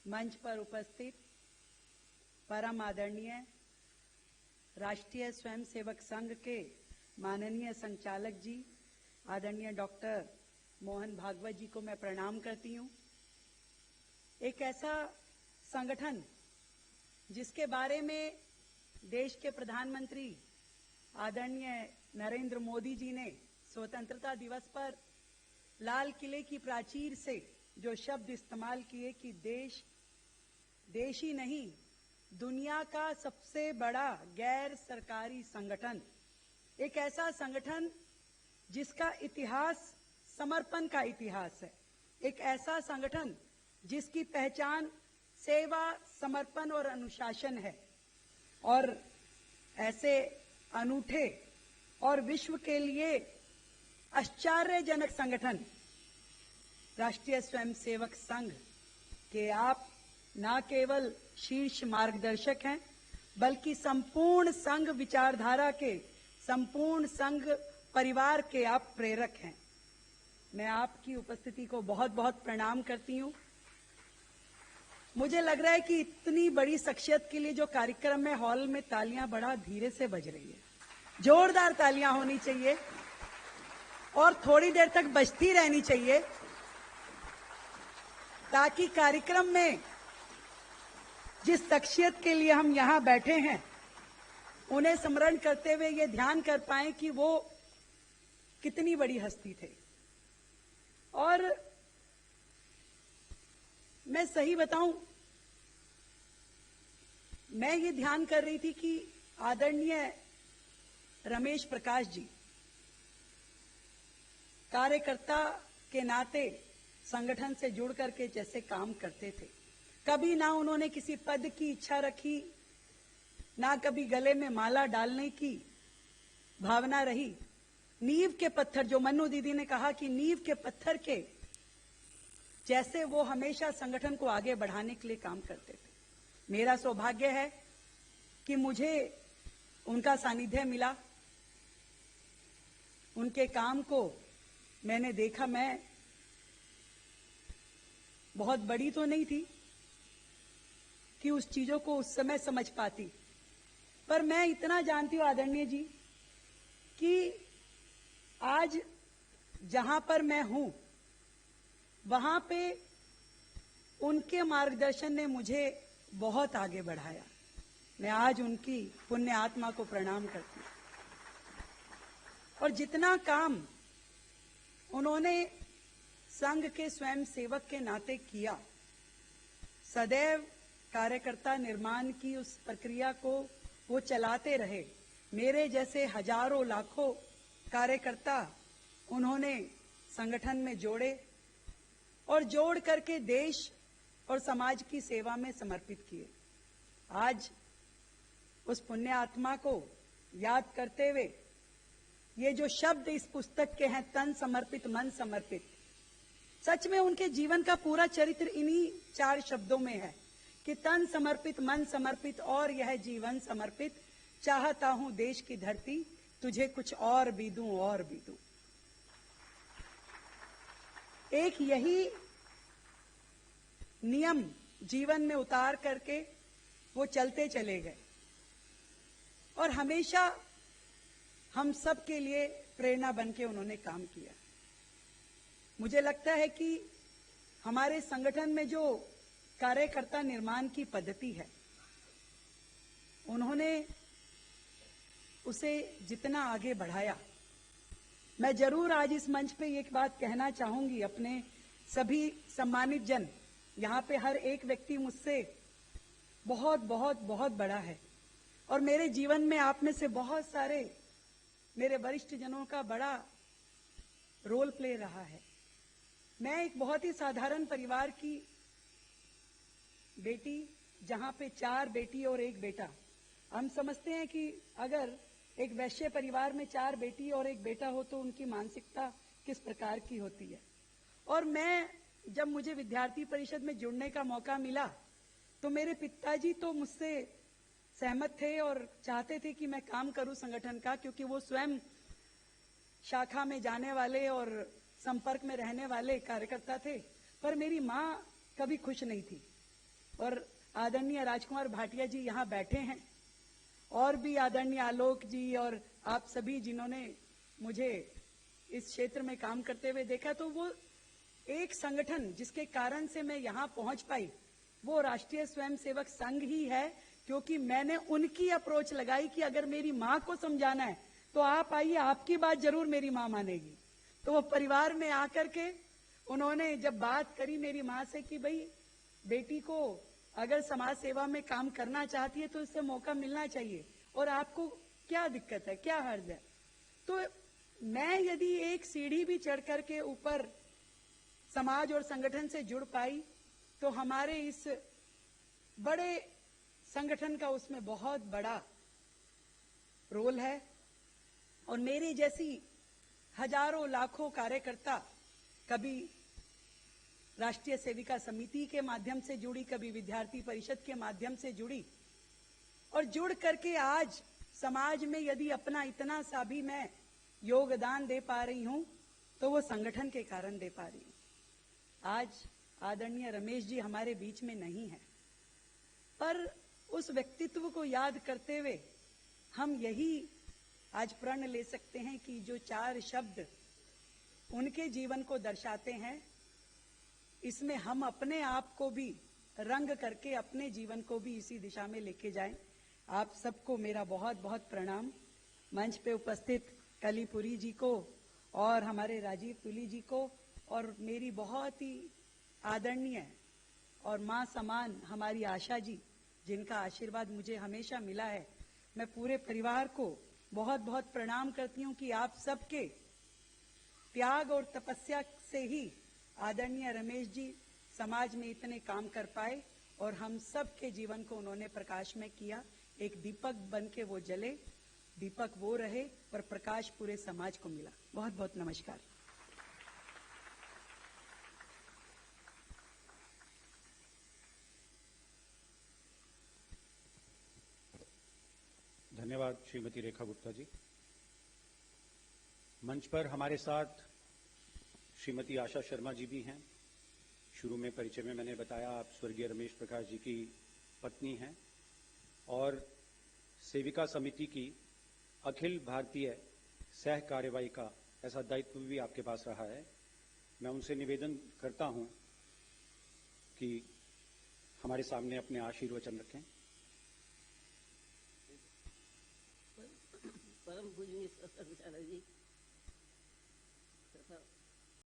मंच पर उपस्थित परम आदरणीय राष्ट्रीय स्वयंसेवक संघ के माननीय संचालक जी आदरणीय डॉक्टर मोहन भागवत जी को मैं प्रणाम करती हूं। एक ऐसा संगठन जिसके बारे में देश के प्रधानमंत्री आदरणीय नरेंद्र मोदी जी ने स्वतंत्रता दिवस पर लाल किले की प्राचीर से जो शब्द इस्तेमाल किए कि देश ही नहीं दुनिया का सबसे बड़ा गैर सरकारी संगठन, एक ऐसा संगठन जिसका इतिहास समर्पण का इतिहास है, एक ऐसा संगठन जिसकी पहचान सेवा, समर्पण और अनुशासन है। और ऐसे अनूठे और विश्व के लिए आश्चर्यजनक संगठन राष्ट्रीय स्वयंसेवक संघ के आप न केवल शीर्ष मार्गदर्शक हैं, बल्कि संपूर्ण संघ विचारधारा के, संपूर्ण संघ परिवार के आप प्रेरक हैं। मैं आपकी उपस्थिति को बहुत बहुत प्रणाम करती हूं। मुझे लग रहा है कि इतनी बड़ी शख्सियत के लिए जो कार्यक्रम है, हॉल में तालियां बड़ा धीरे से बज रही है, जोरदार तालियां होनी चाहिए और थोड़ी देर तक बजती रहनी चाहिए ताकि कार्यक्रम में जिस शख्सियत के लिए हम यहां बैठे हैं उन्हें स्मरण करते हुए ये ध्यान कर पाएं कि वो कितनी बड़ी हस्ती थे। और मैं सही बताऊं, मैं ये ध्यान कर रही थी कि आदरणीय रमेश प्रकाश जी कार्यकर्ता के नाते संगठन से जुड़ करके जैसे काम करते थे, कभी ना उन्होंने किसी पद की इच्छा रखी, ना कभी गले में माला डालने की भावना रही। नींव के पत्थर, जो मन्नू दीदी ने कहा कि नींव के पत्थर के जैसे वो हमेशा संगठन को आगे बढ़ाने के लिए काम करते थे। मेरा सौभाग्य है कि मुझे उनका सानिध्य मिला, उनके काम को मैंने देखा। मैं बहुत बड़ी तो नहीं थी कि उस चीजों को उस समय समझ पाती, पर मैं इतना जानती हूं आदरणीय जी कि आज जहां पर मैं हूं वहां पे उनके मार्गदर्शन ने मुझे बहुत आगे बढ़ाया। मैं आज उनकी पुण्य आत्मा को प्रणाम करती हूं। और जितना काम उन्होंने संघ के स्वयं सेवक के नाते किया, सदैव कार्यकर्ता निर्माण की उस प्रक्रिया को वो चलाते रहे। मेरे जैसे हजारों लाखों कार्यकर्ता उन्होंने संगठन में जोड़े और जोड़ करके देश और समाज की सेवा में समर्पित किए। आज उस पुण्य आत्मा को याद करते हुए ये जो शब्द इस पुस्तक के हैं, तन समर्पित मन समर्पित, सच में उनके जीवन का पूरा चरित्र इन्हीं 4 शब्दों में है कि तन समर्पित, मन समर्पित और यह जीवन समर्पित, चाहता हूं देश की धरती तुझे कुछ और भी दूं और भी दूं। एक यही नियम जीवन में उतार करके वो चलते चले गए और हमेशा हम सब के लिए प्रेरणा बन के उन्होंने काम किया। मुझे लगता है कि हमारे संगठन में जो कार्यकर्ता निर्माण की पद्धति है, उन्होंने उसे जितना आगे बढ़ाया, मैं जरूर आज इस मंच पे एक बात कहना चाहूंगी अपने सभी सम्मानित जन, यहाँ पे हर एक व्यक्ति मुझसे बहुत बहुत बहुत बड़ा है और मेरे जीवन में आप में से बहुत सारे मेरे वरिष्ठ जनों का बड़ा रोल प्ले रहा है। मैं एक बहुत ही साधारण परिवार की बेटी, जहां पे 4 बेटी और 1 बेटा। हम समझते हैं कि अगर एक वैश्य परिवार में 4 बेटी और 1 बेटा हो तो उनकी मानसिकता किस प्रकार की होती है। और मैं जब मुझे विद्यार्थी परिषद में जुड़ने का मौका मिला तो मेरे पिताजी तो मुझसे सहमत थे और चाहते थे कि मैं काम करूं संगठन का, क्योंकि वो स्वयं शाखा में जाने वाले और संपर्क में रहने वाले कार्यकर्ता थे। पर मेरी मां कभी खुश नहीं थी और आदरणीय राजकुमार भाटिया जी यहाँ बैठे हैं, और भी आदरणीय आलोक जी और आप सभी जिन्होंने मुझे इस क्षेत्र में काम करते हुए देखा, तो वो एक संगठन जिसके कारण से मैं यहाँ पहुंच पाई वो राष्ट्रीय स्वयंसेवक संघ ही है, क्योंकि मैंने उनकी अप्रोच लगाई कि अगर मेरी माँ को समझाना है तो आप आइए, आपकी बात जरूर मेरी माँ मानेगी। तो वो परिवार में आकर के उन्होंने जब बात करी मेरी माँ से कि भाई बेटी को अगर समाज सेवा में काम करना चाहती है तो इससे मौका मिलना चाहिए, और आपको क्या दिक्कत है, क्या हर्ज है। तो मैं यदि एक सीढ़ी भी चढ़ करके ऊपर समाज और संगठन से जुड़ पाई तो हमारे इस बड़े संगठन का उसमें बहुत बड़ा रोल है। और मेरी जैसी हजारों लाखों कार्यकर्ता कभी राष्ट्रीय सेविका समिति के माध्यम से जुड़ी, कभी विद्यार्थी परिषद के माध्यम से जुड़ी, और जुड़ करके आज समाज में यदि अपना इतना सा भी मैं योगदान दे पा रही हूं तो वो संगठन के कारण दे पा रही हूं। आज आदरणीय रमेश जी हमारे बीच में नहीं है, पर उस व्यक्तित्व को याद करते हुए हम यही आज प्रण ले सकते हैं कि जो 4 शब्द उनके जीवन को दर्शाते हैं, इसमें हम अपने आप को भी रंग करके अपने जीवन को भी इसी दिशा में लेके जाएं। आप सबको मेरा बहुत बहुत प्रणाम। मंच पे उपस्थित कलीपुरी जी को और हमारे राजीव तुली जी को, और मेरी बहुत ही आदरणीय और मां समान हमारी आशा जी, जिनका आशीर्वाद मुझे हमेशा मिला है, मैं पूरे परिवार को बहुत बहुत प्रणाम करती हूं कि आप सबके त्याग और तपस्या से ही आदरणीय रमेश जी समाज में इतने काम कर पाए, और हम सब के जीवन को उन्होंने प्रकाश में किया। एक दीपक बन के वो जले, दीपक वो रहे और प्रकाश पूरे समाज को मिला। बहुत बहुत नमस्कार। धन्यवाद श्रीमती रेखा गुप्ता जी। मंच पर हमारे साथ श्रीमती आशा शर्मा जी भी हैं। शुरू में परिचय में मैंने बताया आप स्वर्गीय रमेश प्रकाश जी की पत्नी हैं और सेविका समिति की अखिल भारतीय सह कार्यवाही का ऐसा दायित्व भी आपके पास रहा है। मैं उनसे निवेदन करता हूं कि हमारे सामने अपने आशीर्वचन रखें। परम पूजनीय जी,